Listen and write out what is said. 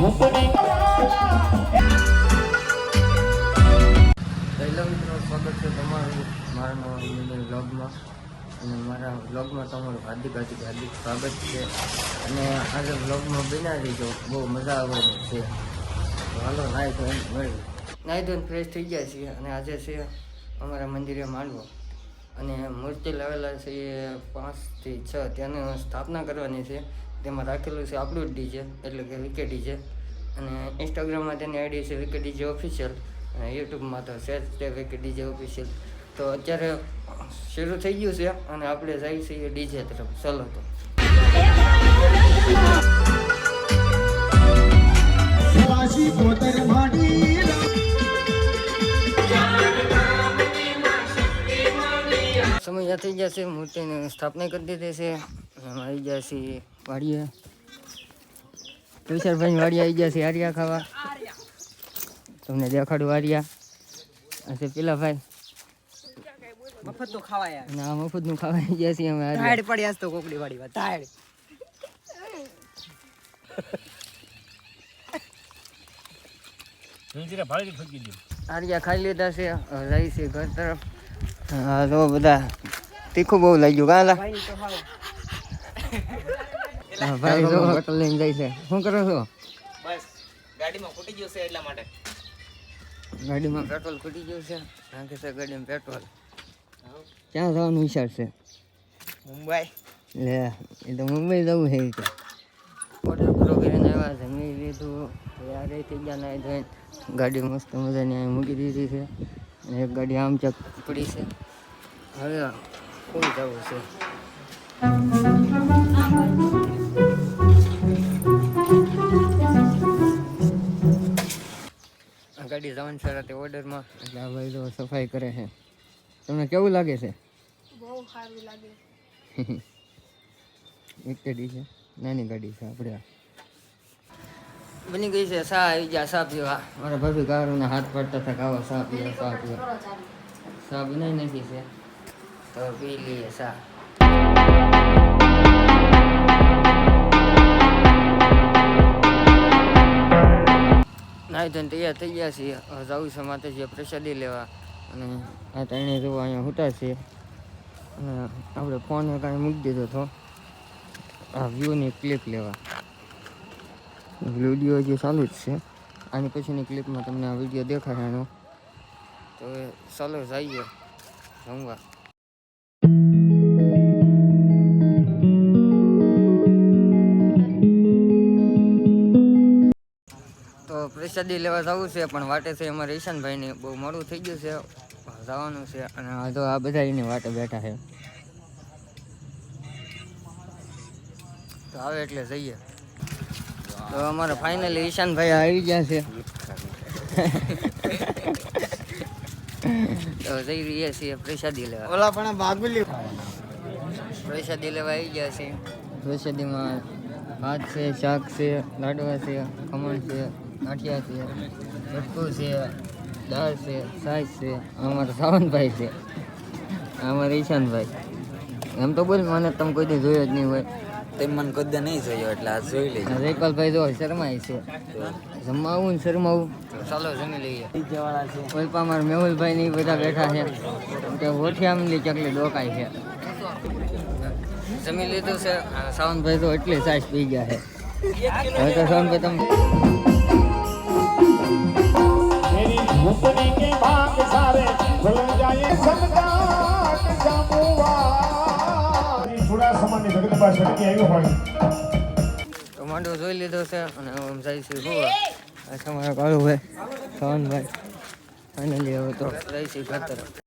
મિત્રો, સ્વાગત છે તમારું મારા વ્લોગમાં. અને મારા વ્લોગમાં તમારું હાર્દિક સ્વાગત છે. અને આજે વ્લોગમાં બના રહીજો, બહુ મજા આવવાની છે. હાલો નાહી ધોઈને ફ્રેશ થઈ ગયા છીએ. અને આજે છે અમારા મંદિરે માંડવો, અને મૂર્તિ લાવેલા છે 5 થી 6 ત્યાંની સ્થાપના કરવાની છે. તેમાં રાખેલું છે આપણું જ ડીજે, એટલે કે વિકે ડીજે. અને ઇન્સ્ટાગ્રામમાં તેની આઈડી છે વિકે ડીજે ઓફિશિયલ, અને યુટ્યુબમાં તો છે જ વિકે ડીજે ઓફિશિયલ. તો અત્યારે શરૂ થઈ ગયું છે અને આપણે જઈએ છીએ ડીજે તરફ. ચાલો તો સમય થઈ જશે, મૂર્તિની સ્થાપના કરી દીધી છે. આવી ગયા છીએ વાડીએ, તુષારભાઈ વાડી આવી ગયા છે આરિયા ખાવા. તમને દેખાડું આરિયા. આ છે પેલા ભાઈ મફત નું ખાવાય ના, મફત નું ખાવા આવી ગયા છીએ અમે. ટાયડ પડી આજ તો કોકડી વાડી વાત ટાયડ. આરિયા ખાઈ લીધા છે, જાય છે ઘર તરફ. હા તો બધા તીખું બહુ લાગ્યું કાલા. હા ભાઈ જો હોટલ લઈને જાય છે. શું કરો છો? બસ ગાડીમાં ફૂટી ગયું છે એટલા માટે. ગાડીમાં પેટ્રોલ ફૂટી ગયું છે, નાખે છે ગાડીમાં પેટ્રોલ. ક્યાં જવાનું વિચાર છે? મુંબઈ. લે એ તો મુંબઈ જવું છે. તો ઓર્ડર પૂરો કરીને આવ્યા, જમી લીધું, તૈયાર થઈ ગયા. નાઈ ધોઈને ગાડી મસ્ત મજાની અહીં મૂકી દીધી છે. અને એક ગાડી આમ ચક પડી છે. હવે કોઈ જવું છે? ગાડી જવાનું છે રાતે ઓર્ડરમાં, એટલે આ ભાઈ તો સફાઈ કરે છે. તમને કેવું લાગે છે? બહુ સારું લાગે. એક ગાડી છે, નાની ગાડી છે. આપણે બની ગઈ છે સા. આવી ગયા સા પીવા. મારા ભાભી કારુને હાથ પડતા હતા, ખાવા સા પીવા સા પીવા. સા બનાવી નાખી છે, તો પી લઈએ સા. નાઈ ધોઈને તૈયાર થઈ ગયા છીએ. જવું છે માતાજીએ પ્રસાદી લેવા. અને આ ત્રણે જો અહીંયા હોતા છે. અને આપણે ફોન કાંઈ મૂકી દીધો હતો આ વ્યૂની ક્લિપ લેવા. વિડીયો જે ચાલુ જ છે, આની પછીની ક્લિપમાં તમને આ વિડીયો દેખાડવાનો. તો ચાલો જઈએ જમવા. તો પ્રસાદી લેવા જવું છે, પણ વાટે છે અમારે ઈશાનભાઈની. બહુ મોડું થઈ ગયું છે, જવાનું છે. અને આ તો આ બધા એની વાટે બેઠા છે. તો આવે એટલે જઈએ. તો અમારે ફાઇનલી ઈશાનભાઈ આવી ગયા છે. તો જઈ રહ્યા છીએ પ્રસાદી લેવા. ઓલા પણ બાગુલી પ્રસાદી લેવા આવી ગયા છે. પ્રસાદીમાં ભાત છે, શાક છે, લાડવા છે, ખમણ છે, ગાંઠિયા છે, ચટકું છે, દાળ છે, છાશ છે. અમારા સાવનભાઈ છે, અમારા ઈશાનભાઈ. એમ તો બોલ, મને તમે કોઈ દી જોયો જ નહીં હોય. તે મને કદે નહીં જોયો એટલે આ જોઈ લેજો. જયપાલભાઈ જો શરમાય છે. જમવા આવું ને શરમાવું. ચાલો જમી લઈએ. વાળા છે ઓલપા અમારા મેહુલભાઈ ને બધા બેઠા છે. કે ઓઠિયામની ચકલી ડોકાય છે. જમી લીધું છે. સાવનભાઈ તો એટલી સાઈઝ પી ગયા છે. હવે તો સાવનભાઈ તમે તો માંડવો જોઈ લીધો છે. અને આમ જાય છે ગોવા. આ તમારા કાળુભાઈ સાવનભાઈ ફાઇનલી હવે તો જાય છે ઘર તરફ.